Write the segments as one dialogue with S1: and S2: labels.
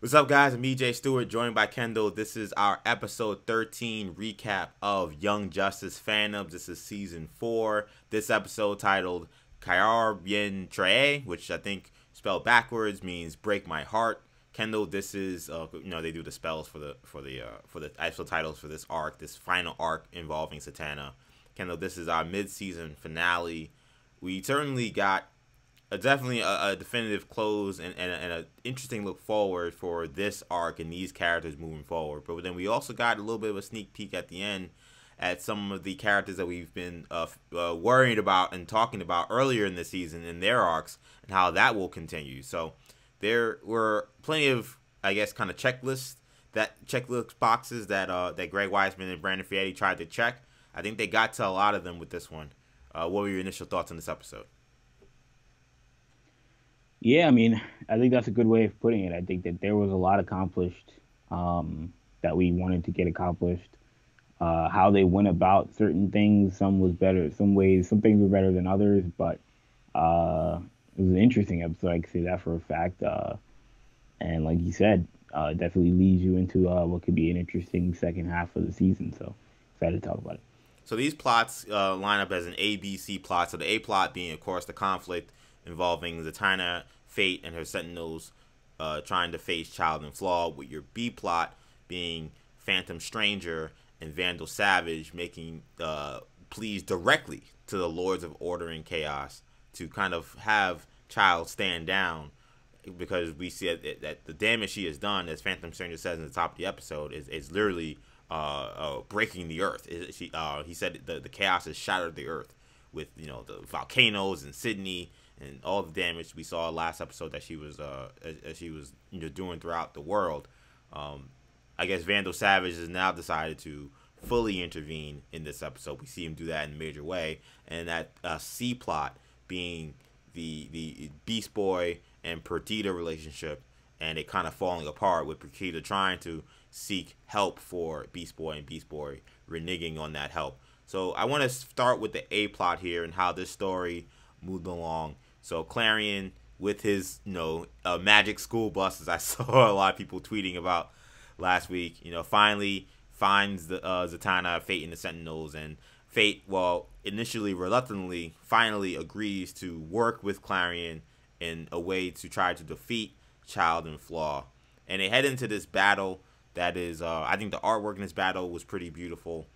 S1: What's up, guys? I'm EJ Stewart, joined by Kendall. This is our episode 13 recap of Young Justice Phantoms. This is season 4. This episode titled Kaerb Traeh, which I think spelled backwards means "break my heart." Kendall, this is they do the spells for the actual titles for this arc, this final arc involving Satana. Kendall, this is our mid-season finale. We certainly got definitely a definitive close and an interesting look forward for this arc and these characters moving forward. But then we also got a little bit of a sneak peek at the end at some of the characters that we've been worried about and talking about earlier in the season in their arcs and how that will continue. So there were plenty of, I guess, kind of checklist boxes that Greg Weisman and Brandon Fietti tried to check. I think they got to a lot of them with this one. What were your initial thoughts on this episode?
S2: Yeah, I mean, I think that's a good way of putting it. I think that there was a lot accomplished that we wanted to get accomplished. How they went about certain things, some was better, some things were better than others, but it was an interesting episode. I can say that for a fact. And like you said, definitely leads you into what could be an interesting second half of the season. So excited to talk about it.
S1: So these plots line up as an A, B, C plot. So the A plot being, of course, the conflict involving Zatanna, Fate, and her Sentinels trying to face Child and Flaw, with your B plot being Phantom Stranger and Vandal Savage making pleas directly to the Lords of Order and Chaos to kind of have Child stand down, because we see that the damage she has done, as Phantom Stranger says in the top of the episode, is literally breaking the earth. He said the chaos has shattered the earth with the volcanoes in Sydney and all the damage we saw last episode that she was doing throughout the world. I guess Vandal Savage has now decided to fully intervene in this episode. We see him do that in a major way, and that C plot being the Beast Boy and Perdita relationship, and it kind of falling apart with Perdita trying to seek help for Beast Boy and Beast Boy reneging on that help. So I want to start with the A plot here and how this story moved along. So Clarion, with his magic school bus, as I saw a lot of people tweeting about last week, finally finds the Zatanna, Fate, and the Sentinels, and Fate, well, initially reluctantly, finally agrees to work with Clarion in a way to try to defeat Child and Flaw. And they head into this battle that is, I think the artwork in this battle was pretty beautiful.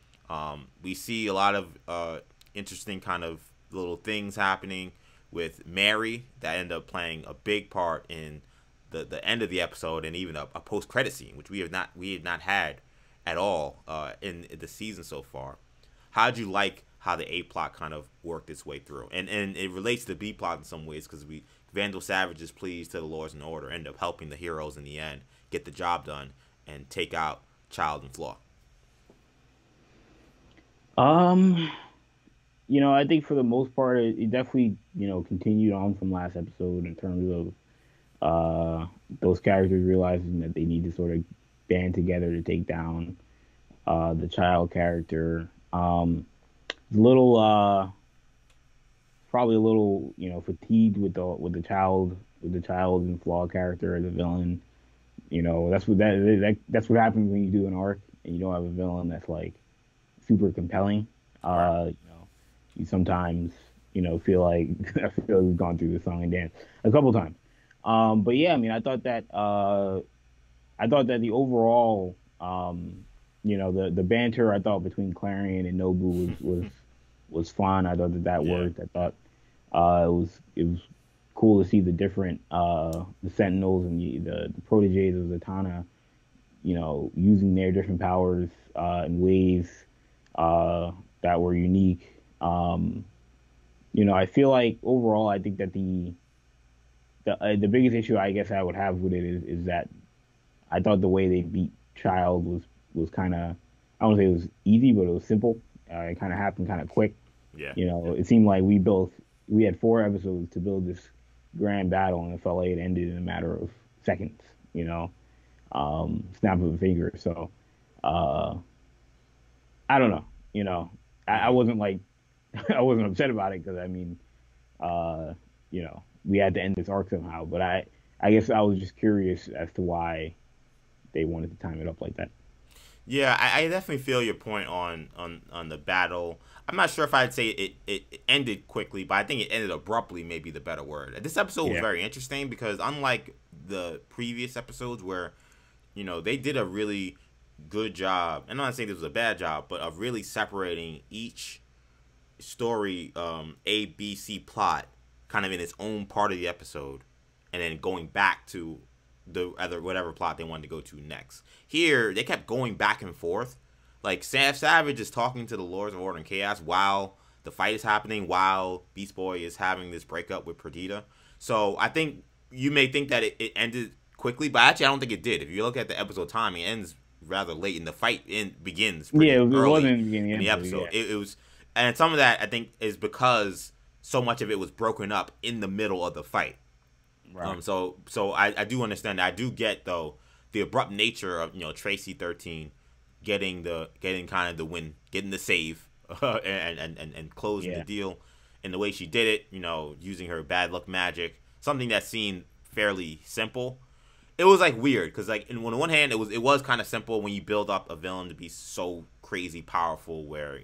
S1: We see a lot of interesting kind of little things happening with Mary that end up playing a big part in the end of the episode, and even a post-credit scene, which we have not had at all in the season so far. How'd you like how the A plot kind of worked its way through? And it relates to the B plot in some ways, because Vandal Savage's pleas to the Lords and Order end up helping the heroes in the end get the job done and take out Child and Flaw.
S2: Um, I think for the most part, it definitely, continued on from last episode in terms of those characters realizing that they need to sort of band together to take down the Child character. A little, probably a little, fatigued with the Child and Flaw character as a villain. That's what happens when you do an arc and you don't have a villain that's like super compelling.
S1: Right.
S2: You sometimes, feel like I feel like we've gone through the song and dance a couple times. But yeah, I mean, I thought that the overall, the banter I thought between Clarion and Nobu was fun. I thought that
S1: Yeah.
S2: worked. I thought it was cool to see the different the Sentinels and the proteges of Zatanna, using their different powers in ways that were unique. I feel like overall, I think that the biggest issue I guess I would have with it is that I thought the way they beat Child was kind of, I don't say it was easy, but it was simple. It kind of happened kind of quick.
S1: Yeah.
S2: It seemed like we had 4 episodes to build this grand battle, and it felt like it ended in a matter of seconds. Snap of a finger. So I don't know. I wasn't like I wasn't upset about it because I mean, we had to end this arc somehow. But I I guess I was just curious as to why they wanted to time it up like that.
S1: Yeah, I definitely feel your point on the battle. I'm not sure if I'd say it ended quickly, but I think it ended abruptly, maybe the better word. This episode was
S2: Yeah.
S1: very interesting because unlike the previous episodes where, they did a really good job, and I'm not saying this was a bad job, but of really separating each story, A, B, C plot kind of in its own part of the episode, and then going back to the other whatever plot they wanted to go to next. Here, they kept going back and forth. Like Savage is talking to the Lords of Order and Chaos while the fight is happening, while Beast Boy is having this breakup with Perdita. So I think you may think that it ended quickly, but actually I don't think it did. If you look at the episode timing, it ends rather late, and the fight begins
S2: Yeah,
S1: pretty
S2: it
S1: early
S2: wasn't in the beginning
S1: in the episode.
S2: Yeah.
S1: It was, and some of that I think is because so much of it was broken up in the middle of the fight.
S2: Right.
S1: So I do understand that. I do get though the abrupt nature of Tracy 13 getting kind of the win, getting the save, and closing the
S2: Yeah.
S1: deal, and the way she did it. Using her bad luck magic, something that seemed fairly simple. It was like weird because like on the one hand it was kind of simple when you build up a villain to be so crazy powerful where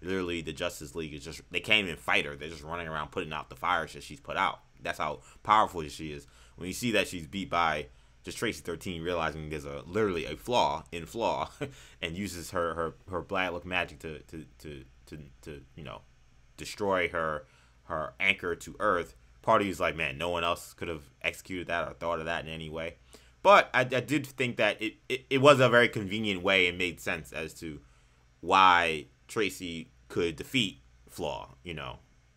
S1: literally the Justice League is just they can't even fight her. They're just running around putting out the fires that she's put out. That's how powerful she is. When you see that she's beat by just Tracy 13, realizing there's literally a flaw, and uses her black look magic to destroy her anchor to Earth. Part of you is like, man, no one else could have executed that or thought of that in any way. But I did think that it was a very convenient way and made sense as to why Tracy could defeat Flaw,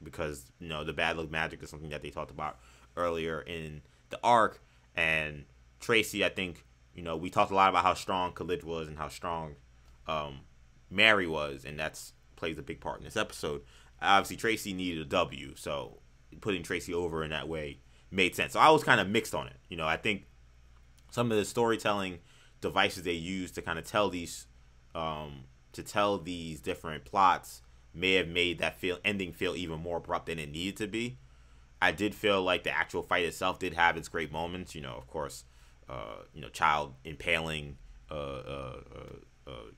S1: because the bad luck magic is something that they talked about earlier in the arc. And Tracy, I think we talked a lot about how strong Khalid was and how strong Mary was, and that's plays a big part in this episode. Obviously Tracy needed a W, so putting Tracy over in that way made sense. So I was kind of mixed on it. I think some of the storytelling devices they use to kind of tell these different plots may have made that ending feel even more abrupt than it needed to be. I did feel like the actual fight itself did have its great moments. Of course, Child impaling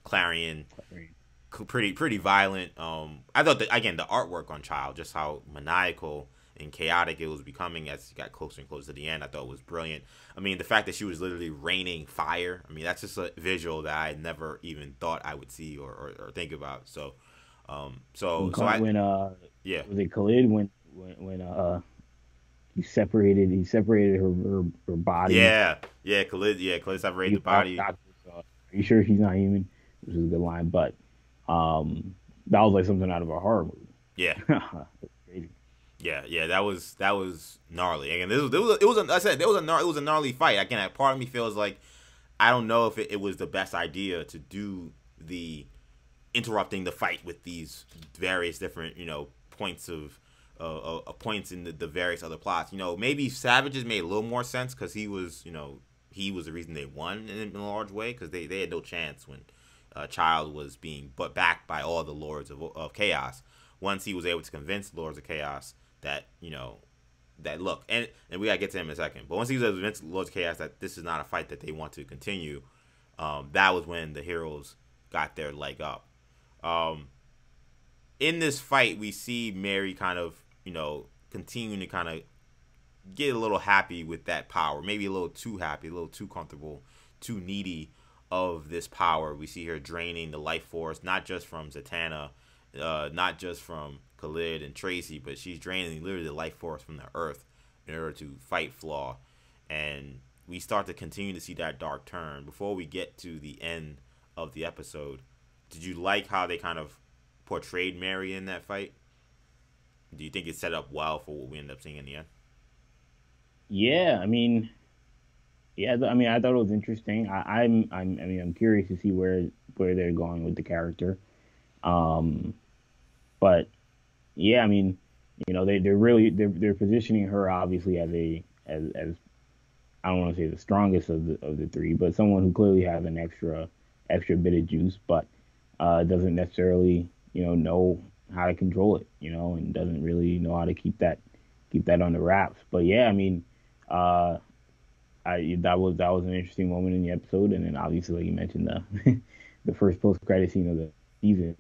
S1: Clarion, pretty violent. I thought that again the artwork on Child, just how maniacal and chaotic it was becoming as it got closer and closer to the end, I thought was brilliant. I mean, the fact that she was literally raining fire. I mean, that's just a visual that I never even thought I would see or think about. So,
S2: When
S1: yeah,
S2: was it Khalid when he separated her body.
S1: Khalid separated the body.
S2: Are you sure she's not human? Which is a good line, but that was like something out of a horror movie.
S1: Yeah.
S2: It's crazy.
S1: Yeah, that was gnarly. Again, it was a gnarly fight. Again, part of me feels like I don't know if it was the best idea to do the interrupting the fight with these various different points of points in the various other plots. Maybe Savage's made a little more sense because he was the reason they won in a large way because they had no chance when Child was being backed by all the Lords of Chaos. Once he was able to convince the Lords of Chaos that that look, and we gotta get to him in a second, but once he was able to convince the Lords of Chaos that this is not a fight that they want to continue, that was when the heroes got their leg up. In this fight, we see Mary kind of continuing to kind of get a little happy with that power, maybe a little too happy, a little too comfortable, too needy of this power. We see her draining the life force, not just from Zatanna, not just from Khalid and Tracy, but she's draining literally the life force from the Earth in order to fight Flaw. And we start to continue to see that dark turn. Before we get to the end of the episode, did you like how they kind of portrayed Mary in that fight? Do you think it set up well for what we end up seeing in the end?
S2: Yeah, I mean, I thought it was interesting. I'm curious to see where they're going with the character. But yeah, I mean, they're positioning her obviously as I don't want to say the strongest of the three, but someone who clearly has an extra bit of juice, but doesn't necessarily know how to control it, and doesn't really know how to keep that under wraps. But yeah, I mean, That was an interesting moment in the episode, and then obviously, like you mentioned, the the first post credit scene of the season.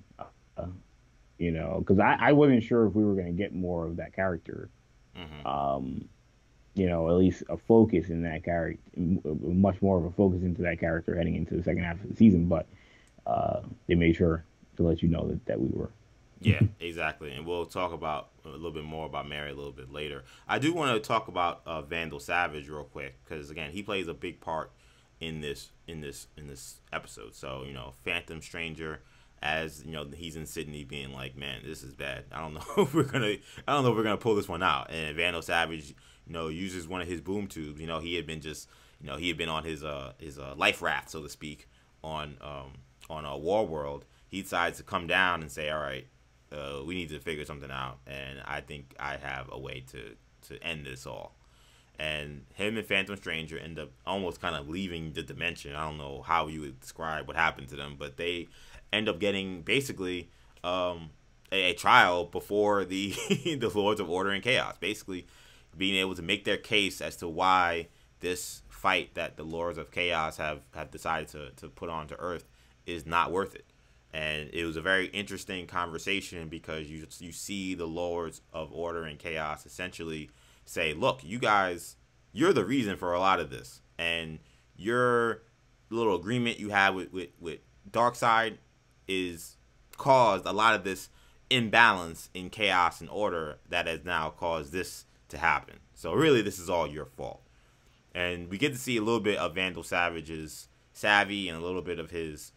S2: Uh, because I wasn't sure if we were going to get more of that character.
S1: Hmm.
S2: Um, at least a focus in that character, much more of a focus into that character heading into the second half of the season. But they made sure to let you know that we were.
S1: Yeah, exactly. And we'll talk about a little bit more about Mary a little bit later. I do want to talk about Vandal Savage real quick because again, he plays a big part in this episode. So Phantom Stranger, as he's in Sydney, being like, man, this is bad. I don't know if we're gonna pull this one out. And Vandal Savage, uses one of his boom tubes. He had been he had been on his life raft, so to speak, on a War World. He decides to come down and say, all right, we need to figure something out, and I think I have a way to end this all. And him and Phantom Stranger end up almost kind of leaving the dimension. I don't know how you would describe what happened to them, but they end up getting basically a trial before the the Lords of Order and Chaos. Basically, being able to make their case as to why this fight that the Lords of Chaos have decided to put onto Earth is not worth it. And it was a very interesting conversation because you see the Lords of Order and Chaos essentially say, look, you guys, you're the reason for a lot of this, and your little agreement you have with Darkseid is caused a lot of this imbalance in chaos and order that has now caused this to happen. So really, this is all your fault. And we get to see a little bit of Vandal Savage's savvy and a little bit of his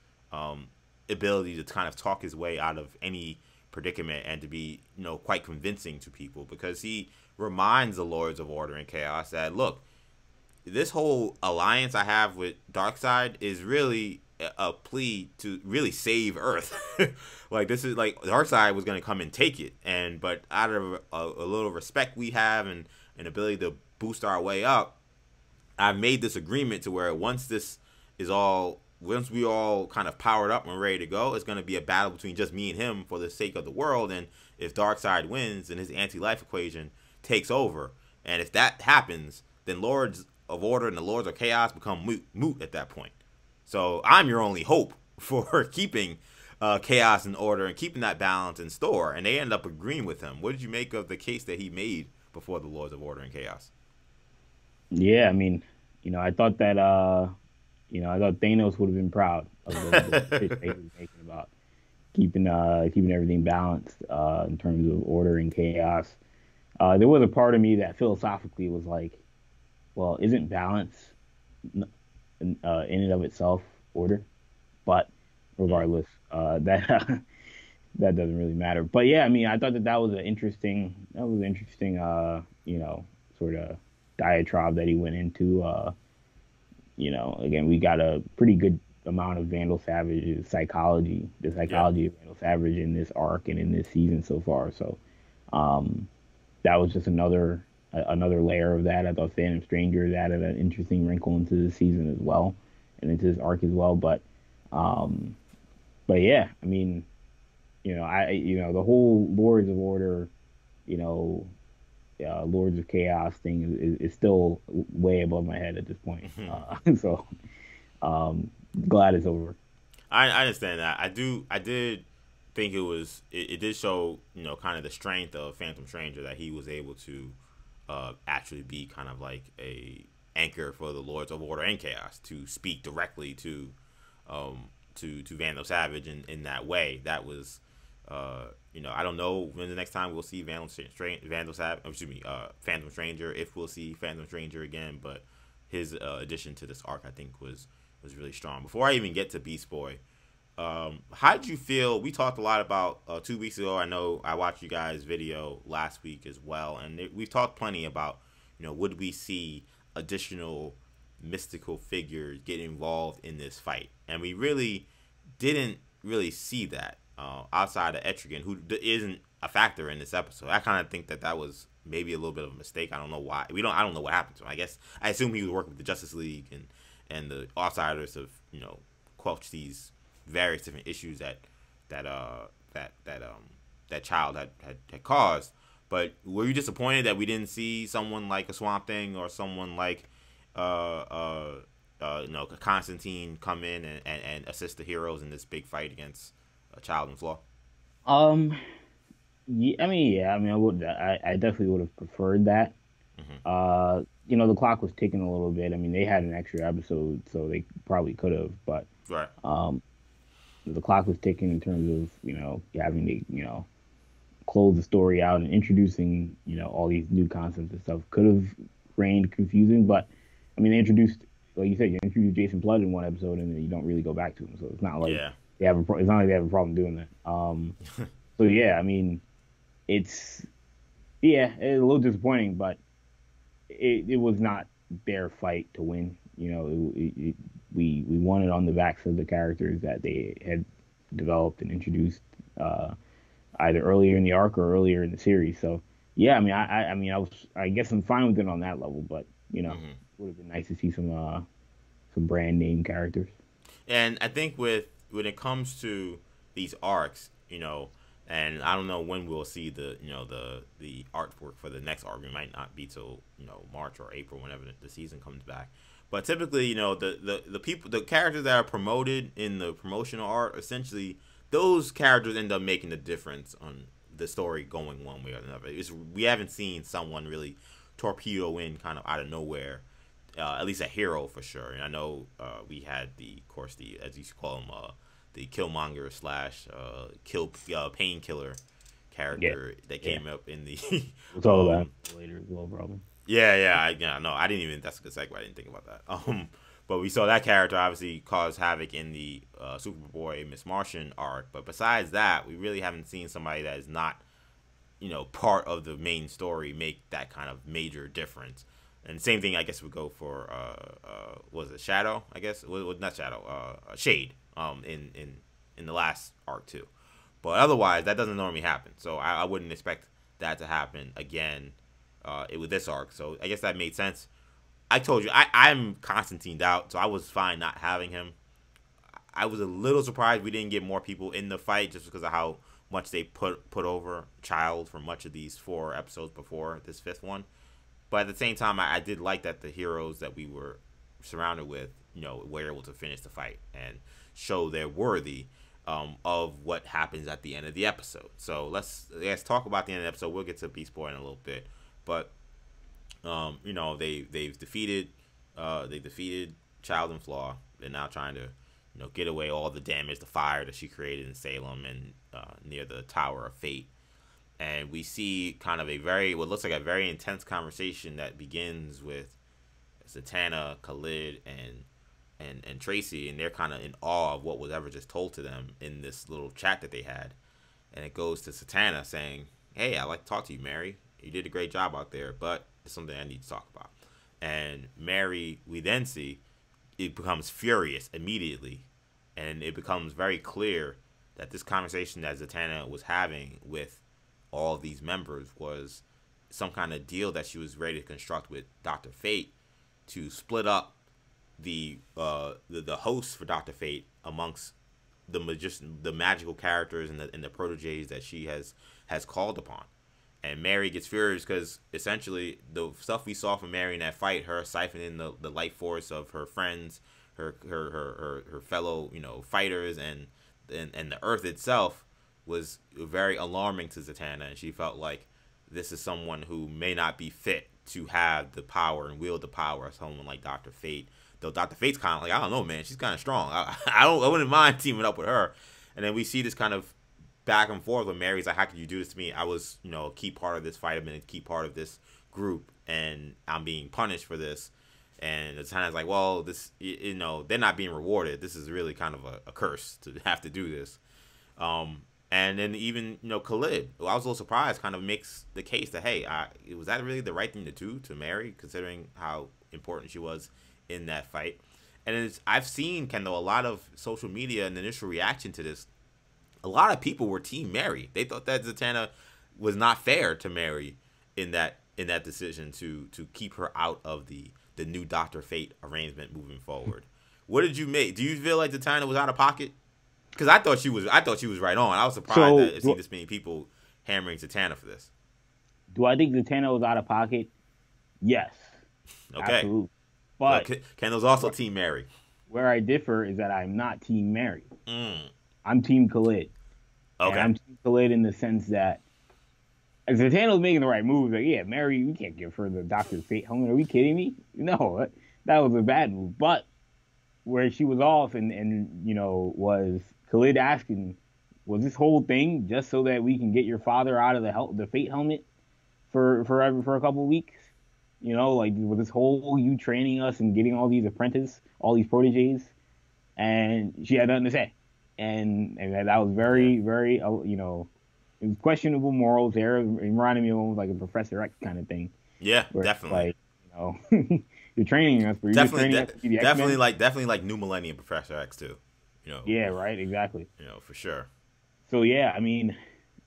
S1: ability to kind of talk his way out of any predicament and to be, quite convincing to people, because he reminds the Lords of Order and Chaos that, look, this whole alliance I have with Darkseid is really a plea to really save Earth. Like, this is like Darkseid was going to come and take it, but out of a little respect we have and an ability to boost our way up, I've made this agreement to where once we all kind of powered up and ready to go, it's going to be a battle between just me and him for the sake of the world. And if Darkseid wins, then his anti-life equation takes over. And if that happens, then Lords of Order and the Lords of Chaos become moot at that point. So I'm your only hope for keeping chaos and order and keeping that balance in store. And they end up agreeing with him. What did you make of the case that he made before the Lords of Order and Chaos?
S2: Yeah, I mean, I thought that I thought Thanos would have been proud of the pitch that he was making about keeping everything balanced in terms of order and chaos. There was a part of me that philosophically was like, well, isn't balance in and of itself order? But regardless, that that doesn't really matter. But yeah, I mean, I thought that was an interesting sort of diatribe that he went into. Again, we got a pretty good amount of Vandal Savage's psychology, the psychology of Vandal Savage in this arc and in this season so far. So that was just another layer of that. I thought Phantom Stranger added an interesting wrinkle into the season as well, and into this arc as well. But yeah, I mean, the whole Lords of Order, Lords of Chaos thing is still way above my head at this point. So glad it's over.
S1: I understand that. I did think it did show, kind of the strength of Phantom Stranger, that he was able to actually be kind of like a anchor for the Lords of Order and Chaos to speak directly to Vandal Savage in that way. That was I don't know when the next time we'll see Phantom Stranger, if we'll see Phantom Stranger again, but his addition to this arc, I think, was really strong. Before I even get to Beast Boy, how did you feel? We talked a lot about 2 weeks ago. I know I watched you guys' video last week as well, and we've talked plenty about, would we see additional mystical figures get involved in this fight? And we really didn't really see that outside of Etrigan, who isn't a factor in this episode. I kind of think that was maybe a little bit of a mistake. I don't know why. I don't know what happened to him. I assume he was working with the Justice League and the outsiders have quelched these various different issues that child had caused. But were you disappointed that we didn't see someone like a Swamp Thing or someone like Constantine come in and assist the heroes in this big fight against a child in flaw?
S2: Um, yeah, I would, I definitely would have preferred that.
S1: Hmm.
S2: The clock was ticking a little bit. I mean, they had an extra episode, so they probably could have, but
S1: Right.
S2: um, the clock was ticking in terms of having to close the story out and introducing all these new concepts and stuff could have reigned confusing. But I mean, they introduced, like you said, you introduced Jason Blood in one episode, and then you don't really go back to him. So it's not like
S1: Yeah.
S2: it's not like they have a problem doing that. So yeah, I mean, it's it's a little disappointing, but it was not their fight to win. We won it on the backs of the characters that they had developed and introduced either earlier in the arc or earlier in the series. So yeah, I mean, I guess I'm fine with it on that level, but
S1: Hmm.
S2: would have been nice to see some brand name characters.
S1: And I think when it comes to these arcs, and I don't know when we'll see the artwork for the next arc. It might not be till March or April, whenever the season comes back. But typically, the characters that are promoted in the promotional art, essentially, those characters end up making the difference on the story going one way or another. We haven't seen someone really torpedo in kind of out of nowhere, at least a hero for sure. And I know we had of course, the as you call him, the Killmonger slash kill painkiller
S2: Yeah,
S1: character that
S2: yeah.
S1: came up in the
S2: We'll talk about
S1: um
S2: it later as well, probably.
S1: yeah, no, I didn't even. That's a good segue. I didn't think about that. But we saw that character obviously cause havoc in the Superboy Miss Martian arc. But besides that, we really haven't seen somebody that is not part of the main story make that kind of major difference. And same thing, I guess, would go for was it Shadow? I guess was not Shadow, Shade. In the last arc too. But otherwise, that doesn't normally happen. So I wouldn't expect that to happen again with this arc. So I guess that made sense. I told you I'm Constantine'd out, so I was fine not having him. I was a little surprised we didn't get more people in the fight just because of how much they put over Child for much of these 4 episodes before this 5th one. But at the same time, I did like that the heroes that we were surrounded with, were able to finish the fight and show they're worthy of what happens at the end of the episode. So let's talk about the end of the episode. We'll get to Beast Boy in a little bit, but they defeated Child and Flaw. They're now trying to get away all the damage, the fire that she created in Salem and near the Tower of Fate. And we see kind of what looks like a very intense conversation that begins with Zatanna, Khalid, and Tracy, and they're kind of in awe of what was ever just told to them in this little chat that they had. And it goes to Zatanna saying, "Hey, I'd like to talk to you, Mary. You did a great job out there, but it's something I need to talk about." And Mary, we then see, it becomes furious immediately, and it becomes very clear that this conversation that Zatanna was having with all of these members was some kind of deal that she was ready to construct with Dr. Fate to split up the hosts for Dr. Fate amongst the magical characters and the proteges that she has called upon. And Mary gets furious because essentially the stuff we saw from Mary in that fight, her siphoning the life force of her friends, her fellow fighters, and the Earth itself, was very alarming to Zatanna, and she felt like this is someone who may not be fit to have the power and wield the power of someone like Dr. Fate. Though Dr. Fate's kind of like, I don't know, man, she's kind of strong. I wouldn't mind teaming up with her. And then we see this kind of back and forth with Mary's like, how could you do this to me? I was, a key part of this fight. I've been a key part of this group, and I'm being punished for this. And Zatanna's like, well, this, they're not being rewarded. This is really kind of a curse to have to do this. And then even Khalid, who I was a little surprised, kind of makes the case that, hey, was that really the right thing to do to Mary, considering how important she was in that fight? And I've seen, Kendall, a lot of social media and the initial reaction to this. A lot of people were Team Mary. They thought that Zatanna was not fair to Mary in that decision to keep her out of the new Dr. Fate arrangement moving forward. What did you make? Do you feel like Zatanna was out of pocket? Because I thought she was right on. I was surprised that I've seen this many people hammering Zatanna for this.
S2: Do I think Zatanna was out of pocket? Yes,
S1: Okay.
S2: absolutely. But
S1: Kendall's also Team Mary.
S2: Where I differ is that I'm not Team Mary.
S1: Mm.
S2: I'm Team Khalid.
S1: Okay.
S2: And I'm Team Khalid in the sense that Zatanna's making the right moves. Like, yeah, Mary, we can't give her the Dr. Fate helmet. Are we kidding me? No, that was a bad move. But where she was off and was Khalid asking, was this whole thing just so that we can get your father out of the Fate helmet for a couple of weeks? Like, with this whole you training us and getting all these apprentices, all these proteges, and she had nothing to say, and that was very, very, it was questionable morals there. It reminded me of almost like a Professor X kind of thing.
S1: Yeah, definitely.
S2: Like, you're training us, but you're training us to be the
S1: definitely like New Millennium Professor X too.
S2: Yeah, right, exactly.
S1: For sure.
S2: So yeah, I mean,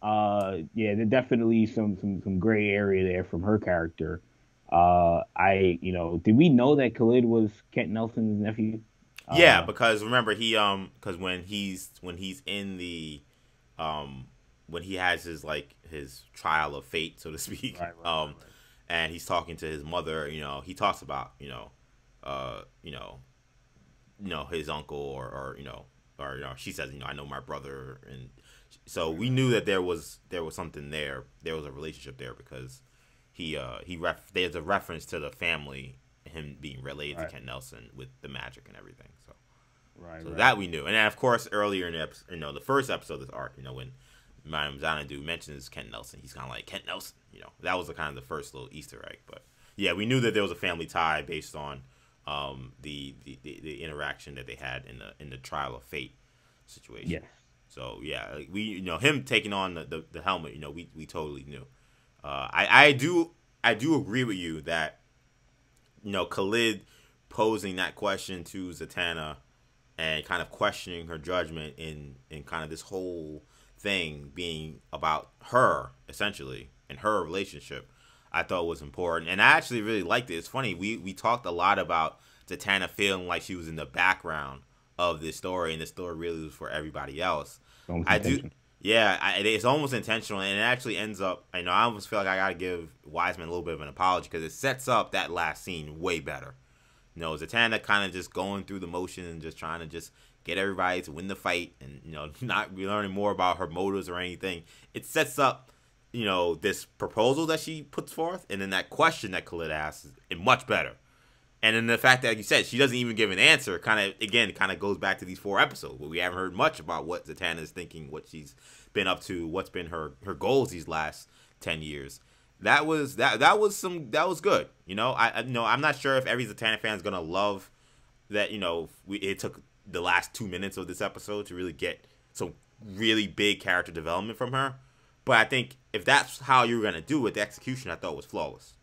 S2: there's definitely some gray area there from her character. Did we know that Khalid was Kent Nelson's nephew?
S1: Yeah, because remember because when he's in the when he has his trial of fate, so to speak, right. And he's talking to his mother, he talks about his uncle or she says, I know my brother, and so we knew that there was something there. There was a relationship there because there's a reference to the family, him being related to Kent Nelson with the magic and everything. So that we knew, and then of course earlier in the first episode of this arc, when Madame Xanadu mentions Kent Nelson, he's kind of like Kent Nelson. That was the first little Easter egg. But yeah, we knew that there was a family tie based on the interaction that they had in the trial of fate situation.
S2: Yes.
S1: So yeah, we him taking on the helmet. We totally knew. I do agree with you that Khalid posing that question to Zatanna and kind of questioning her judgment in kind of this whole thing being about her essentially and her relationship, I thought was important, and I actually really liked it. It's funny, we talked a lot about Zatanna feeling like she was in the background of this story, and the story really was for everybody else. It's almost intentional, and it actually ends up. I almost feel like I gotta give Wiseman a little bit of an apology because it sets up that last scene way better. Zatanna kind of just going through the motion and just trying to just get everybody to win the fight, and not learning more about her motives or anything. It sets up this proposal that she puts forth, and then that question that Khalid asks is much better. And then the fact that, like you said, she doesn't even give an answer kind of goes back to these 4 episodes where we haven't heard much about what Zatanna is thinking, what she's been up to, what's been her goals these last 10 years. That was good. I'm not sure if every Zatanna fan is gonna love that. It took the last 2 minutes of this episode to really get some really big character development from her. But I think if that's how you were gonna do it, the execution I thought was flawless.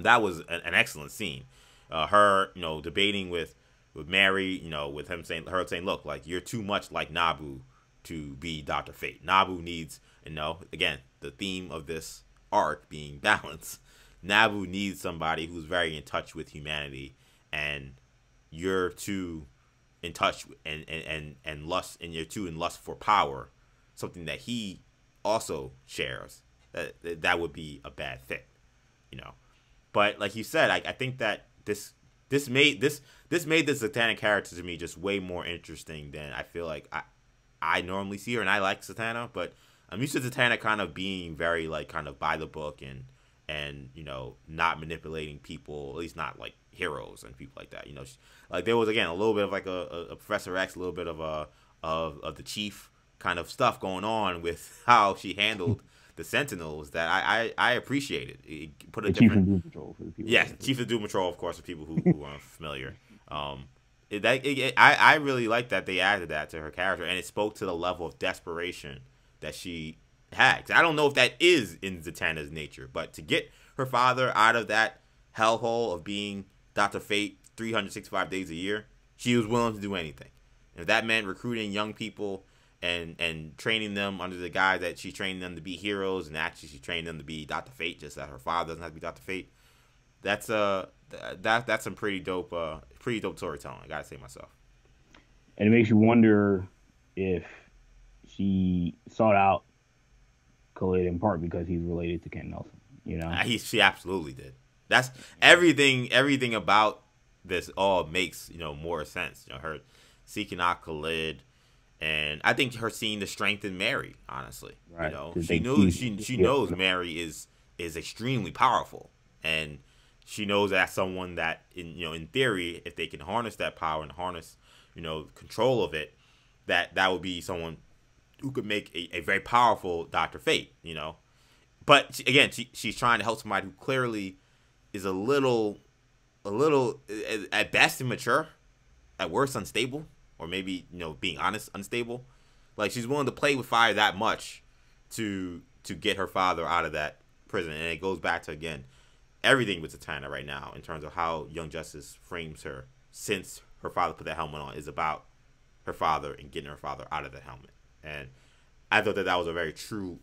S1: That was an excellent scene. Her, debating with Mary, with her saying, look, like, you're too much like Nabu to be Dr. Fate. Nabu needs, again, the theme of this arc being balance. Nabu needs somebody who's very in touch with humanity, and you're too in touch and lust, and you're too in lust for power, something that he also shares. That would be a bad fit, But like you said, I think that this made the Zatanna character to me just way more interesting than I feel like I normally see her, and I like Zatanna, but I'm used to Zatanna kind of being very kind of by the book and not manipulating people, at least not like heroes and people like that. Like there was again a little bit of like a Professor X, a little bit of the Chief kind of stuff going on with how she handled the Sentinels that I appreciated. It put a
S2: Chief of Doom Patrol for the people.
S1: Yes, Chief of Doom Patrol, of course, for people who aren't familiar. I really like that they added that to her character, and it spoke to the level of desperation that she had. 'Cause I don't know if that is in Zatanna's nature, but to get her father out of that hellhole of being Dr. Fate 365 days a year, she was willing to do anything. And if that meant recruiting young people and training them under the guise that she trained them to be heroes, and actually she trained them to be Dr. Fate, just that her father doesn't have to be Dr. Fate. That's some pretty dope storytelling, I gotta say myself.
S2: And it makes you wonder if she sought out Khalid in part because he's related to Kent Nelson.
S1: She absolutely did. That's everything about this all makes more sense. Her seeking out Khalid, and I think her seeing the strength in Mary. Honestly,
S2: Right.
S1: she knows she knows Mary is extremely powerful, and she knows that's someone that in theory, if they can harness that power and harness control of it, that would be someone who could make a very powerful Dr. Fate. But again, she's trying to help somebody who clearly is a little at best immature, at worst unstable, or maybe being honest, unstable. Like, she's willing to play with fire that much to get her father out of that prison, and it goes back to, again, everything with Zatanna right now in terms of how Young Justice frames her since her father put that helmet on is about her father and getting her father out of the helmet. And I thought that was a very true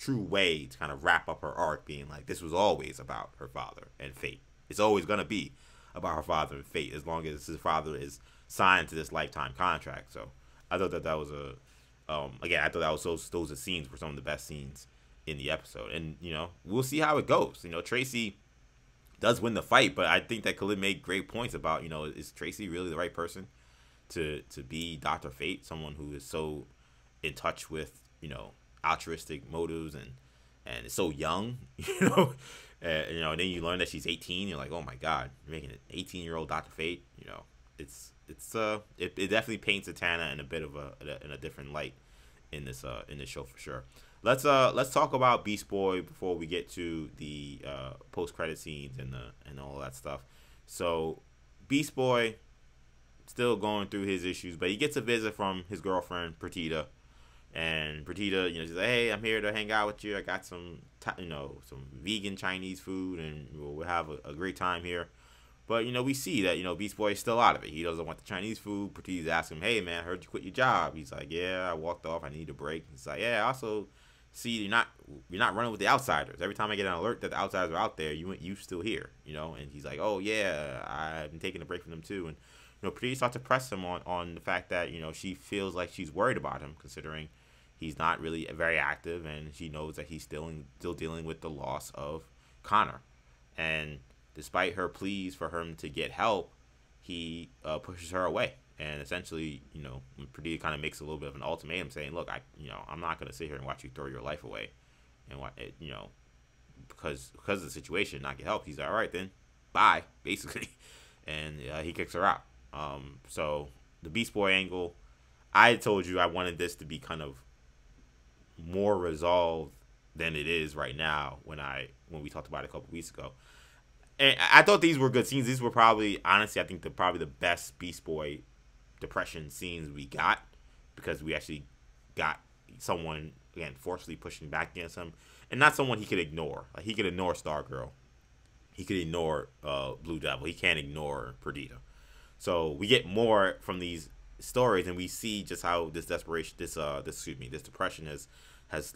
S1: way to kind of wrap up her arc, being like, this was always about her father and fate. It's always going to be about her father and fate as long as his father is signed to this lifetime contract. So I thought that was again, I thought that was those scenes were some of the best scenes in the episode. And we'll see how it goes. Tracy does win the fight, but I think that Khalid made great points about is Tracy really the right person to be Dr. Fate, someone who is so in touch with altruistic motives and is so young, and then you learn that she's 18. You're like, oh my God, you're making an 18-year-old Dr. Fate. It definitely paints Zatanna in a bit of a different light in this show for sure. Let's talk about Beast Boy before we get to the post credit scenes and all that stuff. So Beast Boy still going through his issues, but he gets a visit from his girlfriend Perdita. And Perdita, she's like, hey, I'm here to hang out with you. I got some vegan Chinese food, and we'll have a great time here. But, we see that, Beast Boy is still out of it. He doesn't want the Chinese food. Perdita's asking him, hey, man, I heard you quit your job. He's like, yeah, I walked off. I need a break. He's like, yeah, I also see you're not running with the outsiders. Every time I get an alert that the outsiders are out there, you still here, And he's like, oh, yeah, I've been taking a break from them, too. And, Perdita starts to press him on the fact that, she feels like she's worried about him, considering he's not really very active, and she knows that he's still dealing with the loss of Connor. And despite her pleas for him to get help, he pushes her away. And essentially, Perdita kind of makes a little bit of an ultimatum, saying, "Look, I'm not going to sit here and watch you throw your life away, and because of the situation, not get help." He's like, "All right, then, bye," basically, and he kicks her out. So the Beast Boy angle, I told you I wanted this to be kind of more resolved than it is right now when we talked about it a couple weeks ago. And I thought these were good scenes. These were probably, honestly, I think probably the best Beast Boy depression scenes we got, because we actually got someone, again, forcefully pushing back against him, and not someone he could ignore. Like, he could ignore Stargirl. He could ignore Blue Devil. He can't ignore Perdita. So we get more from these stories, and we see just how this desperation, this depression has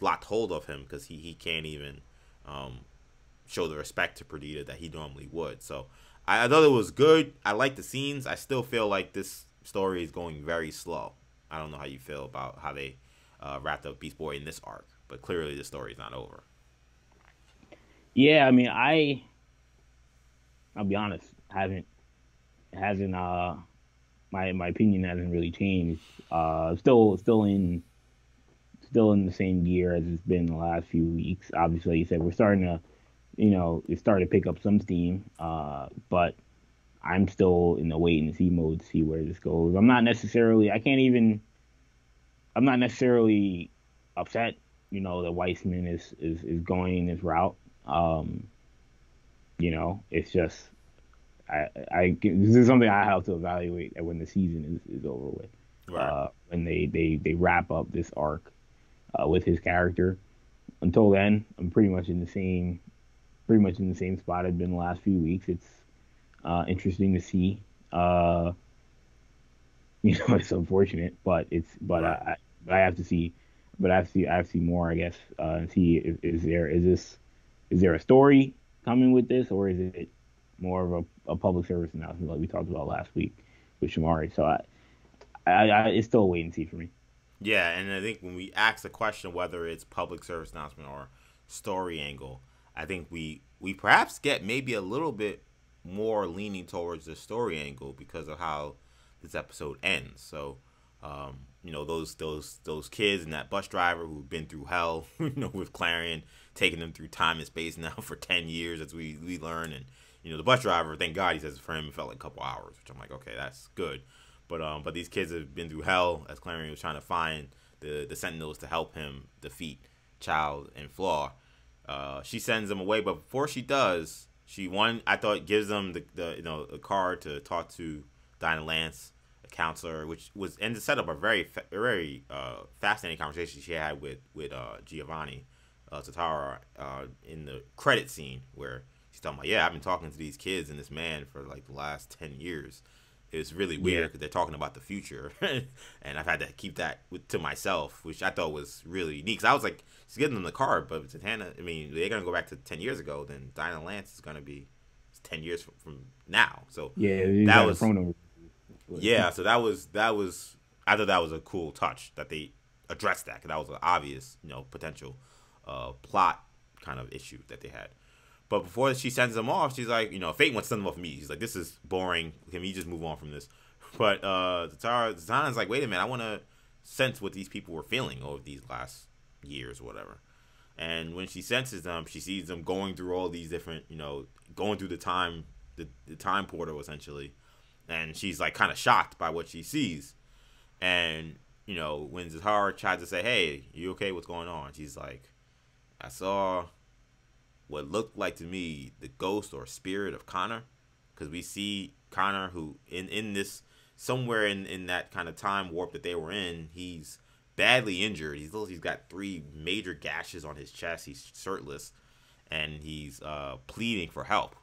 S1: locked hold of him, because he can't even show the respect to Perdita that he normally would. So I thought it was good. I like the scenes. I still feel like this story is going very slow. I don't know how you feel about how they wrapped up Beast Boy in this arc, but clearly the story is not over.
S2: Yeah, I mean, I'll be honest, my opinion hasn't really changed. Still in the same gear as it's been the last few weeks. Obviously, like you said, we're starting to, it's starting to pick up some steam. But I'm still in the wait and see mode to see where this goes. I'm not necessarily upset, that Weissman is going this route. It's just, this is something I have to evaluate when the season is over with. Right. When they wrap up this arc with his character. Until then, I'm pretty much in the same spot I've been the last few weeks. It's interesting to see. It's unfortunate, but right. I have to see more, I guess, and see is there a story coming with this, or is it more of a public service announcement like we talked about last week with Shamari? So I it's still a wait and see for me.
S1: Yeah, and I think when we ask the question whether it's public service announcement or story angle, I think we perhaps get maybe a little bit more leaning towards the story angle because of how this episode ends. So, those kids and that bus driver who've been through hell, with Clarion taking them through time and space now for 10 years, as we learn. And the bus driver, thank God, he says for him it felt like a couple hours, which I'm like, okay, that's good. But these kids have been through hell as Clarion was trying to find the Sentinels to help him defeat Child and Flaw. She sends them away, but before she does, I thought gives them a card to talk to Dinah Lance, a counselor, which was and to set up a very fascinating conversation she had with Giovanni Tatara in the credit scene where she's talking about, I've been talking to these kids and this man for like the last 10 years. It's really weird because they're talking about the future, and I've had to keep that to myself, which I thought was really neat. Because I was like, she's getting them the card, but Zatanna, I mean, they're gonna go back to 10 years ago. Then Dinah Lance is gonna be 10 years from now. So that was So that was I thought that was a cool touch that they addressed that, because that was an obvious potential plot kind of issue that they had. But before she sends them off, she's like, Fate wants to send them off me. He's like, this is boring. Can we just move on from this? But Zatanna's like, wait a minute, I want to sense what these people were feeling over these last years or whatever. And when she senses them, she sees them going through all these different, going through the time portal essentially. And she's like kind of shocked by what she sees. And, when Zatara tries to say, hey, you okay? What's going on? She's like, I saw what looked like to me the ghost or spirit of Connor, because we see Connor, who in this somewhere in that kind of time warp that they were in, he's badly injured. He's got 3 major gashes on his chest. He's shirtless, and he's pleading for help.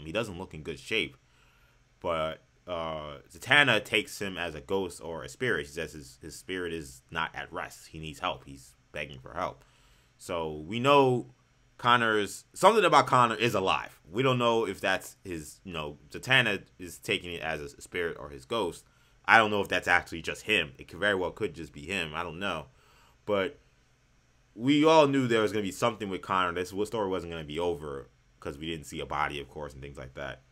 S1: He doesn't look in good shape, but Zatanna takes him as a ghost or a spirit. She says his spirit is not at rest. He needs help. He's begging for help. So we know something about Connor is alive. We don't know if that's his, Zatanna is taking it as a spirit or his ghost. I don't know if that's actually just him. It could just be him. I don't know. But we all knew there was going to be something with Connor. This story wasn't going to be over because we didn't see a body, of course, and things like that.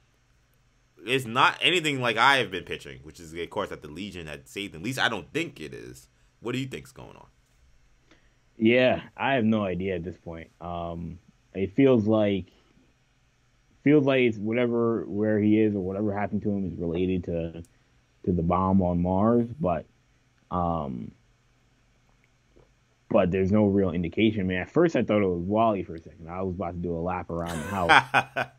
S1: It's not anything like I have been pitching, which is, of course, that the Legion had saved him. At least I don't think it is. What do you think's going on?
S2: Yeah, I have no idea at this point. It feels like it's where he is or whatever happened to him is related to the bomb on Mars, but there's no real indication. I mean, at first I thought it was Wally for a second. I was about to do a lap around the house,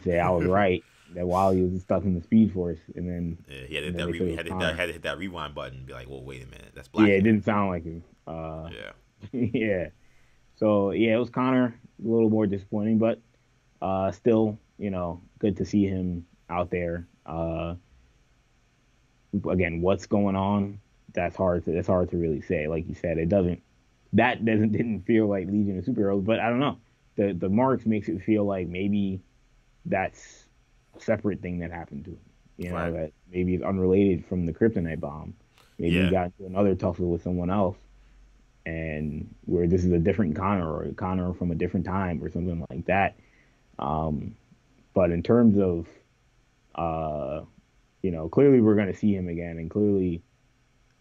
S2: say I was right, that Wally was stuck in the Speed Force, and then
S1: he had to hit that rewind button and be like, well, wait a minute, that's Black.
S2: Yeah, it didn't sound like him. Yeah. So it was Connor. A little more disappointing, but still, good to see him out there. Again, what's going on? That's hard to really say. Like you said, didn't feel like Legion of Superheroes, but I don't know. The marks makes it feel like maybe that's a separate thing that happened to him.
S1: Right.
S2: That maybe it's unrelated from the kryptonite bomb. Maybe he got into another tussle with someone else, and where this is a different Connor or a Connor from a different time or something like that. But in terms of, clearly we're going to see him again, and clearly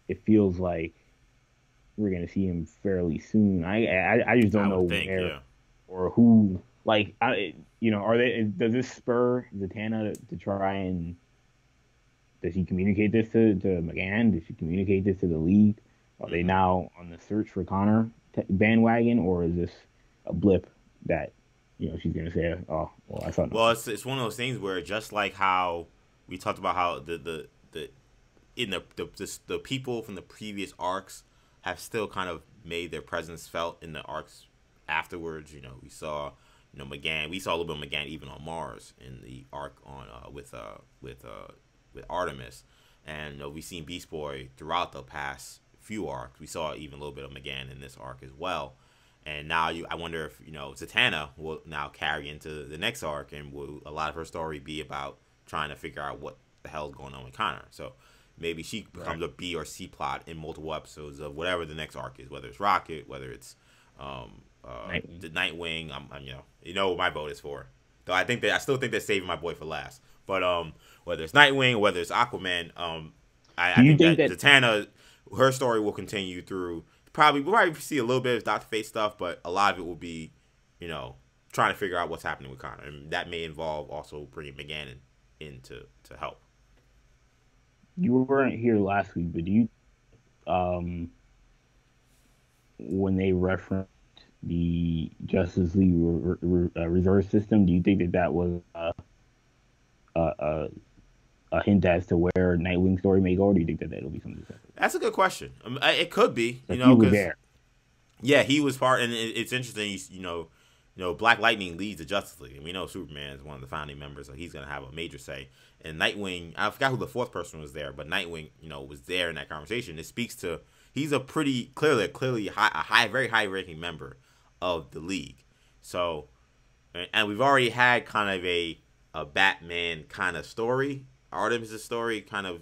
S2: it feels like we're going to see him fairly soon. I just don't know where or who. Like, does this spur Zatanna to try and, does he communicate this to McGann? Does she communicate this to the League? Are they now on the search for Connor bandwagon, or is this a blip that, she's going to say, oh, well, I thought.
S1: Well, it's one of those things where, just like how we talked about how the people from the previous arcs have still kind of made their presence felt in the arcs afterwards. We saw, McGann. We saw a little bit of McGann even on Mars in the arc on with Artemis, and we've seen Beast Boy throughout the past few arcs. We saw even a little bit of McGann in this arc as well. And now I wonder if Zatanna will now carry into the next arc, and will a lot of her story be about trying to figure out what the hell's going on with Connor. So maybe she becomes a B or C plot in multiple episodes of whatever the next arc is, whether it's Rocket, whether it's the Nightwing. I'm what my vote is for. Though I still think they're saving my boy for last. But whether it's Nightwing or whether it's Aquaman,
S2: Do
S1: I
S2: you
S1: think
S2: think
S1: that
S2: that
S1: Zatanna, her story will continue through. We'll probably see a little bit of Doctor Fate stuff, but a lot of it will be, trying to figure out what's happening with Connor, and that may involve also bringing McGannon in to help.
S2: you weren't here last week, but do you um when they referenced the Justice League reserve system, do you think that that was a a hint as to where Nightwing's story may go, or do you think that that'll be something separate?
S1: That's a good question. It could be,
S2: Like he was
S1: because
S2: there.
S1: yeah, he was part, and it's interesting. Black Lightning leads the Justice League, and we know Superman is one of the founding members, so he's gonna have a major say. And Nightwing, I forgot who the fourth person was there, but Nightwing, was there in that conversation. It speaks to he's a pretty clearly very high ranking member of the league. So, and we've already had kind of a Batman kind of story. Artemis' story kind of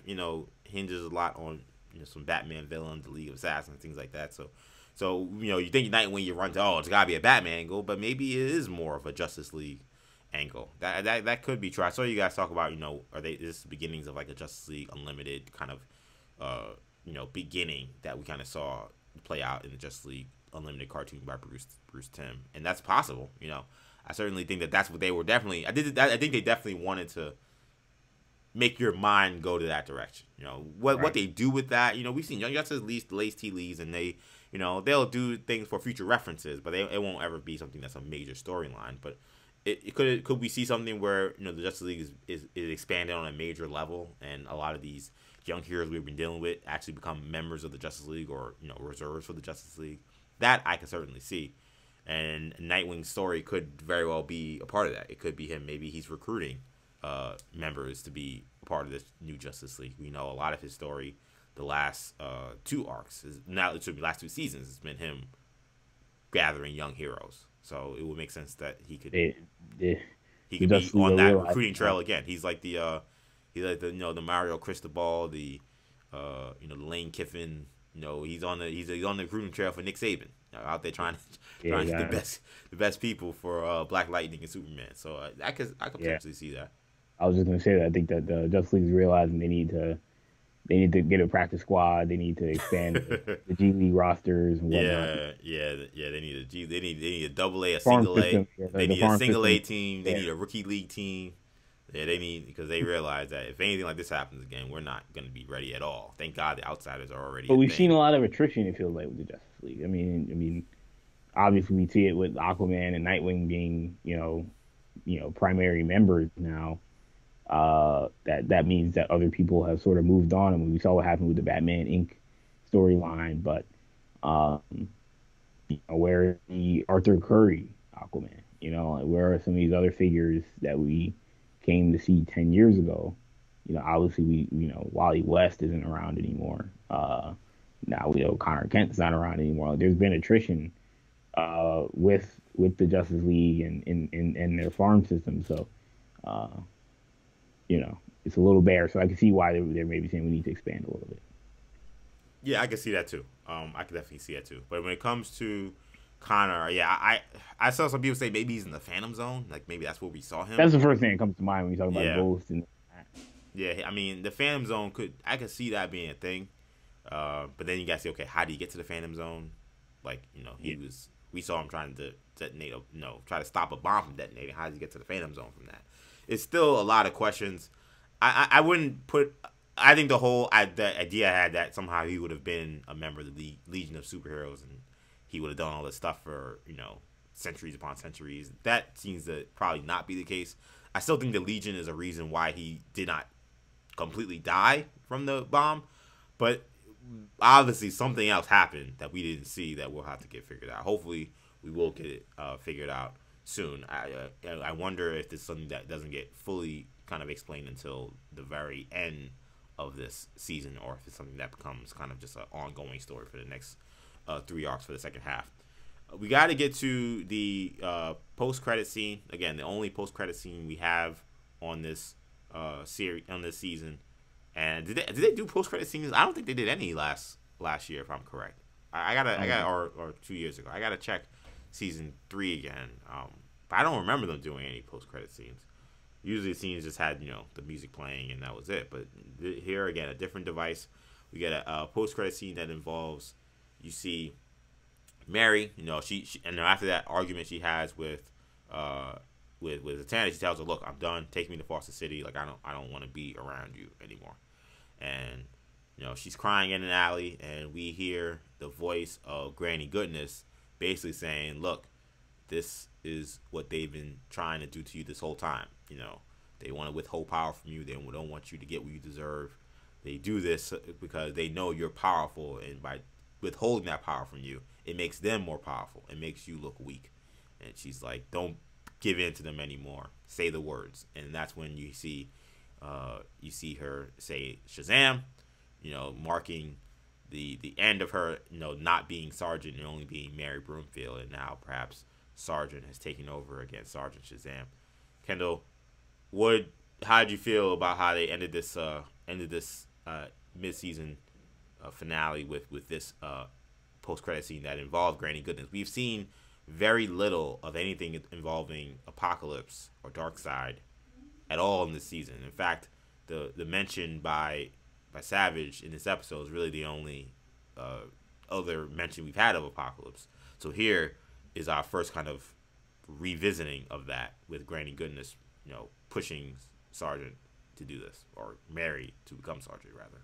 S1: hinges a lot on some Batman villains, the League of Assassins, things like that. So you think Nightwing, you run to, it's got to be a Batman angle, but maybe it is more of a Justice League angle. That could be true. I saw you guys talk about, this is the beginnings of like a Justice League Unlimited kind of, beginning that we kind of saw play out in the Justice League Unlimited cartoon by Bruce Timm, and that's possible. I certainly think that's what they were definitely. I think they definitely wanted to make your mind go to that direction. What they do with that. We've seen Young Justice lace tea leaves, and they. They'll do things for future references, but it won't ever be something that's a major storyline. But could we see something where the Justice League is expanded on a major level, and a lot of these young heroes we've been dealing with actually become members of the Justice League, or reserves for the Justice League? That I can certainly see, and Nightwing's story could very well be a part of that. It could be him. Maybe he's recruiting members to be a part of this new Justice League. We know a lot of his story. The last two arcs, last two seasons, has been him gathering young heroes. So it would make sense that he could be on that recruiting trail again. He's like the the Mario Cristobal, the Lane Kiffin. He's on the recruiting trail for Nick Saban, out there trying to get the best people for Black Lightning and Superman. So I could potentially see that.
S2: I was just gonna say that I think that the Justice League is realizing they need to get a practice squad. They need to expand the G League rosters and whatnot.
S1: They need a double A, a single A. They need a single A team. They need a rookie league team. Yeah, because they realize that if anything like this happens again, we're not going to be ready at all. Thank God the outsiders are already.
S2: But we've seen a lot of attrition, it feels like, with the Justice League. I mean, obviously we see it with Aquaman and Nightwing being, primary members now. That means that other people have sort of moved on, and we saw what happened with the Batman Inc. storyline. But where is the Arthur Curry Aquaman? Where are some of these other figures that we came to see 10 years ago? Obviously Wally West isn't around anymore. Now we know Connor Kent's not around anymore. There's been attrition with the Justice League and their farm system. So. It's a little bare, so I can see why they're maybe saying we need to expand a little bit.
S1: Yeah, I can see that too. I can definitely see that too. But when it comes to Connor, I saw some people say maybe he's in the Phantom Zone. Like maybe that's where we saw him.
S2: That's the first thing that comes to mind when you talk about Ghost and.
S1: Yeah, I mean the Phantom Zone I could see that being a thing. But then you guys say, okay, how do you get to the Phantom Zone? Like we saw him trying to detonate try to stop a bomb from detonating. How does he get to the Phantom Zone from that? It's still a lot of questions. I wouldn't put. I think the idea I had that somehow he would have been a member of the Legion of Superheroes and he would have done all this stuff for centuries upon centuries. That seems to probably not be the case. I still think the Legion is a reason why he did not completely die from the bomb, but obviously something else happened that we didn't see that we'll have to get figured out. Hopefully, we will get it figured out soon. I wonder if this is something that doesn't get fully kind of explained until the very end of this season, or if it's something that becomes kind of just an ongoing story for the next 3 arcs for the second half. We got to get to the post-credit scene. Again, the only post-credit scene we have on this series, on this season. And did they do post-credit scenes? I don't think they did any last year, if I'm correct. I got or 2 years ago. I gotta check season 3 again. But I don't remember them doing any post credit scenes. Usually, the scenes just had the music playing and that was it. But here again, a different device. We get a post credit scene that involves you see Mary. She and after that argument she has with Zatanna, she tells her, "Look, I'm done. Take me to Foster City. Like I don't want to be around you anymore." And she's crying in an alley, and we hear the voice of Granny Goodness basically saying, "Look, this is what they've been trying to do to you this whole time. They want to withhold power from you. They don't want you to get what you deserve. They do this because they know you're powerful, and by withholding that power from you, it makes them more powerful. It makes you look weak." And she's like, "Don't give in to them anymore. Say the words." And that's when you see her say Shazam, marking the end of her, not being Sergeant and only being Mary Broomfield, and now perhaps Sergeant has taken over against Sergeant Shazam. Kendall, how did you feel about how they ended this mid-season finale with this post-credit scene that involved Granny Goodness? We've seen very little of anything involving Apocalypse or Darkseid at all in this season. In fact, the mention by Savage in this episode is really the only other mention we've had of Apocalypse. So here is our first kind of revisiting of that, with Granny Goodness, pushing Sergeant to do this, or Mary to become Sergeant rather.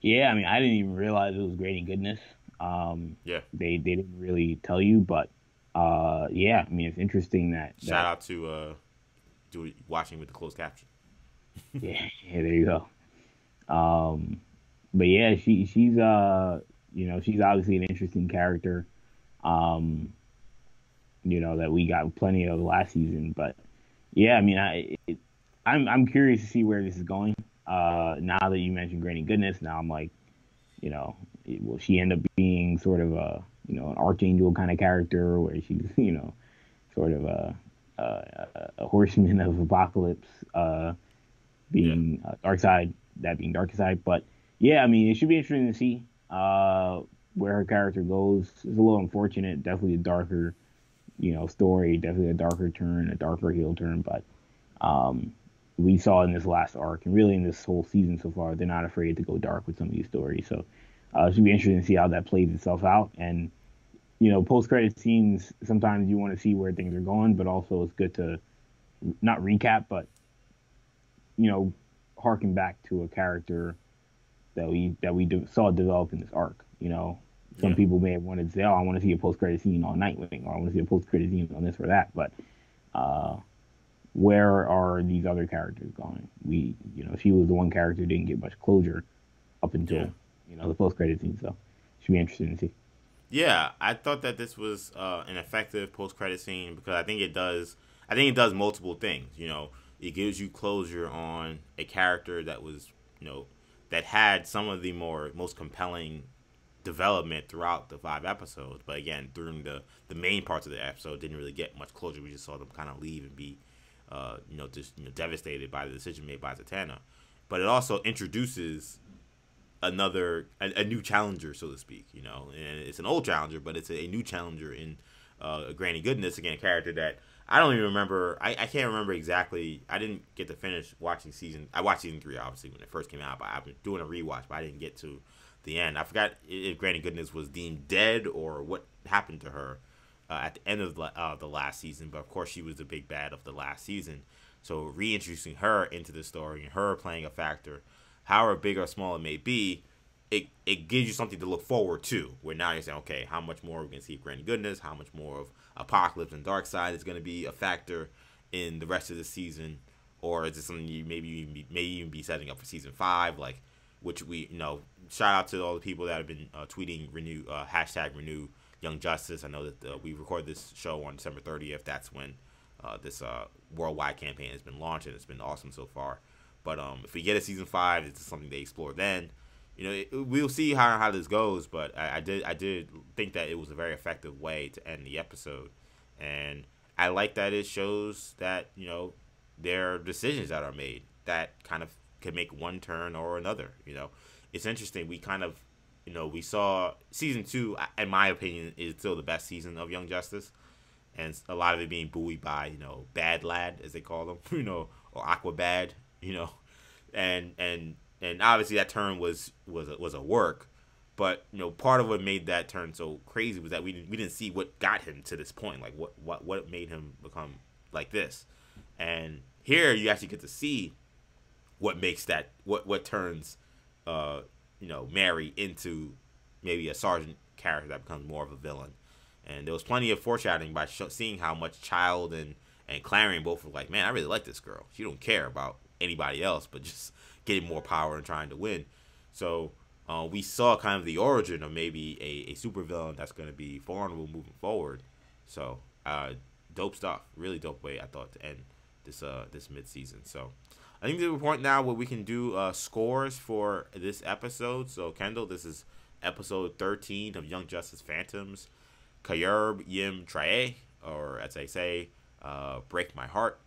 S2: Yeah, I mean, I didn't even realize it was Granny Goodness.
S1: Yeah,
S2: they didn't really tell you, but yeah, I mean, it's interesting that
S1: shout out to watching with the closed caption.
S2: yeah, there you go. But yeah, she's she's obviously an interesting character. That we got plenty of last season, but yeah, I mean, I'm curious to see where this is going. Now that you mentioned Granny Goodness, now I'm like, will she end up being sort of an archangel kind of character, where she's sort of a horseman of apocalypse, being Darkseid, that being Darkseid. But yeah, I mean, it should be interesting to see where her character goes. It's a little unfortunate, definitely a darker story, definitely a darker turn, a darker heel turn, but we saw in this last arc, and really in this whole season so far, they're not afraid to go dark with some of these stories. So it should be interesting to see how that plays itself out. And post-credit scenes, sometimes you want to see where things are going, but also it's good to not recap, but harken back to a character that we saw develop in this arc. Some people may have wanted to say, "Oh, I want to see a post-credit scene on Nightwing," or "I want to see a post-credit scene on this or that." But where are these other characters going? She was the one character who didn't get much closure up until the post-credit scene. So it should be interesting to see.
S1: Yeah, I thought that this was an effective post-credit scene because I think it does multiple things. It gives you closure on a character that was, that had some of the most compelling development throughout the 5 episodes, but again, during the main parts of the episode, didn't really get much closure. We just saw them kind of leave and be, devastated by the decision made by Zatanna. But it also introduces a new challenger, so to speak. And it's an old challenger, but it's a new challenger in Granny Goodness, again, a character that I don't even remember. I can't remember exactly. I didn't get to finish watching I watched season 3 obviously when it first came out, but I've been doing a rewatch, but I didn't get to the end. I forgot if Granny Goodness was deemed dead or what happened to her at the end of the last season. But of course, she was the big bad of the last season. So reintroducing her into the story and her playing a factor, however big or small it may be, it gives you something to look forward to. Where now you're saying, okay, how much more are we going to see of Granny Goodness? How much more of Apocalypse and Darkseid is going to be a factor in the rest of the season? Or is it something you may even be setting up for season 5? Like, which we shout out to all the people that have been tweeting hashtag renew Young Justice. I know that we record this show on December 30th. That's when this worldwide campaign has been launched, and it's been awesome so far. But if we get a season 5, it's something they explore then. We'll see how this goes. But I did think that it was a very effective way to end the episode, and I like that it shows that there are decisions that are made that kind of can make one turn or another. It's interesting. We kind of, we saw season 2, in my opinion, is still the best season of Young Justice. and a lot of it being buoyed by Bad Lad as they call him, or Aqua Bad, and obviously that turn was a work, but part of what made that turn so crazy was that we didn't see what got him to this point, like what made him become like this, and here you actually get to see what makes that what turns Mary into maybe a sergeant character that becomes more of a villain. And there was plenty of foreshadowing by seeing how much Child and Clarion both were like, man, I really like this girl. She don't care about anybody else, but just getting more power and trying to win. So we saw kind of the origin of maybe a supervillain that's going to be vulnerable moving forward. So dope stuff. Really dope way, I thought, to end this mid-season. So I think there's a point now where we can do scores for this episode. So, Kendall, this is episode 13 of Young Justice Phantoms. Kaerb Yim Traeh, or as I say, Break My Heart,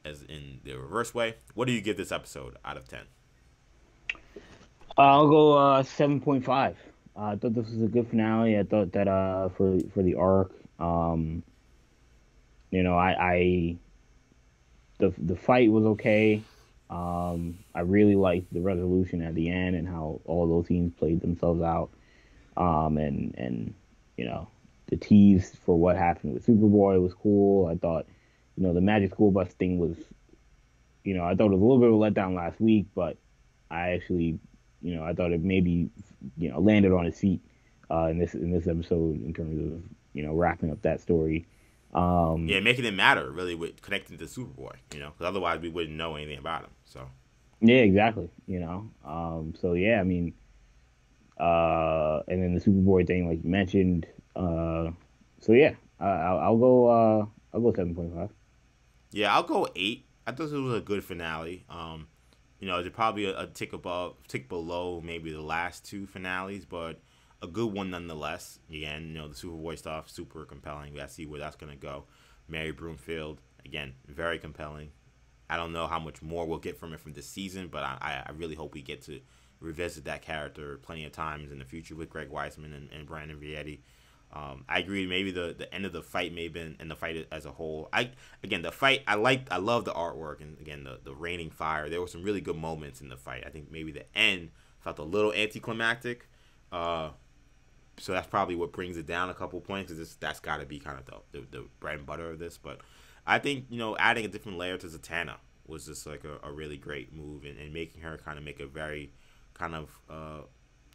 S1: as in the reverse way. What do you give this episode out of 10?
S2: I'll go 7.5. I thought this was a good finale. I thought that for the arc, the fight was okay. I really liked the resolution at the end and how all those teams played themselves out. And the tease for what happened with Superboy was cool. I thought, the Magic School Bus thing was, I thought it was a little bit of a letdown last week, but I actually, I thought it maybe, landed on its feet in this episode in terms of, wrapping up that story.
S1: Making it matter really with connecting to Superboy, because otherwise we wouldn't know anything about him. So
S2: yeah, exactly. So yeah, I mean, and then the Superboy thing, like you mentioned. So yeah, I'll go 7.5.
S1: Yeah, I'll go 8. I thought it was a good finale. It's probably a tick below maybe the last two finales, but a good one nonetheless. Again, the Superboy stuff, super compelling. We got to see where that's going to go. Mary Broomfield, again, very compelling. I don't know how much more we'll get from it from this season, but I really hope we get to revisit that character plenty of times in the future with Greg Weisman and Brandon Vietti. I agree. Maybe the end of the fight may have been, and the fight as a whole. The fight I love the artwork, and again the raining fire. There were some really good moments in the fight. I think maybe the end felt a little anticlimactic. So that's probably what brings it down a couple points, because that's got to be kind of the bread and butter of this. But I think adding a different layer to Zatanna was just like a really great move, and making her kind of make a very kind of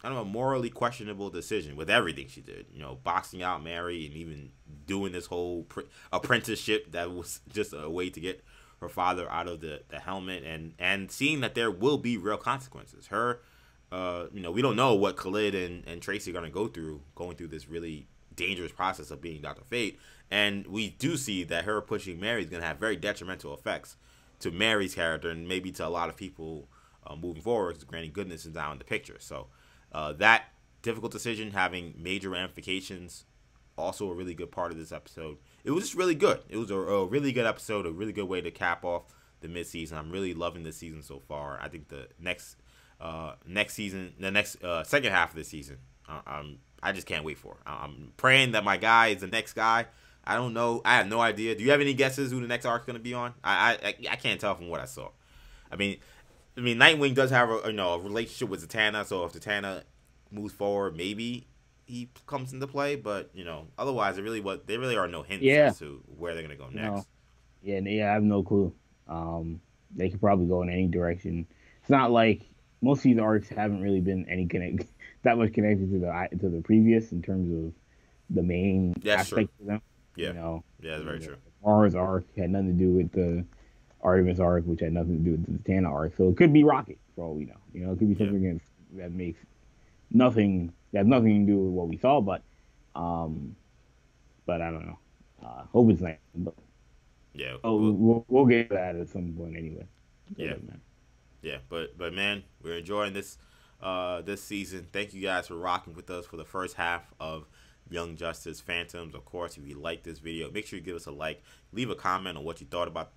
S1: a morally questionable decision with everything she did. Boxing out Mary and even doing this whole apprenticeship that was just a way to get her father out of the helmet, and seeing that there will be real consequences. Her, we don't know what Khalid and Tracy are going to going through this really dangerous process of being Dr. Fate, and we do see that her pushing Mary is going to have very detrimental effects to Mary's character and maybe to a lot of people moving forward, because Granny Goodness is now in the picture. So that difficult decision having major ramifications, also a really good part of this episode. It was just really good. It was a really good episode, a really good way to cap off the mid-season. I'm really loving this season so far. I think the next season, the next second half of the season, I just can't wait for. I'm praying that my guy is the next guy. I don't know. I have no idea. Do you have any guesses who the next arc's going to be on? I can't tell from what I saw. I mean, Nightwing does have a relationship with Zatanna, so if Zatanna moves forward, maybe he comes into play. But otherwise, there really are no hints as to where they're gonna go next.
S2: I have no clue. They could probably go in any direction. It's not like most of these arcs haven't really been that much connected to the previous in terms of the main aspect of them.
S1: Yeah, that's very true.
S2: Mars arc had nothing to do with the Artemis arc, which had nothing to do with the Zatanna arc. So it could be Rocket, for all we know. It could be something that makes nothing to do with what we saw, but I don't know. Hope it's not. But
S1: yeah,
S2: we'll get to that at some point anyway.
S1: But man, we're enjoying this season. Thank you guys for rocking with us for the first half of Young Justice Phantoms. Of course, if you like this video, make sure you give us a like, leave a comment on what you thought about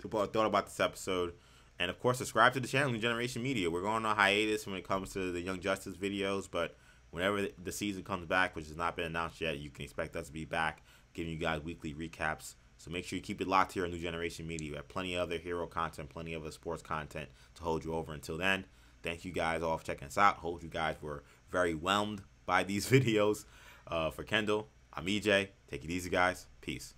S1: this episode, and of course subscribe to the channel, New Generation Media. We're going on hiatus when it comes to the Young Justice videos, but whenever the season comes back, which has not been announced yet, you can expect us to be back giving you guys weekly recaps. So make sure you keep it locked here on New Generation Media. We have plenty of other hero content, plenty of other sports content to hold you over. Until then, thank you guys all for checking us out. Hope you guys were very whelmed by these videos. For Kendall, I'm EJ. Take it easy, guys. Peace.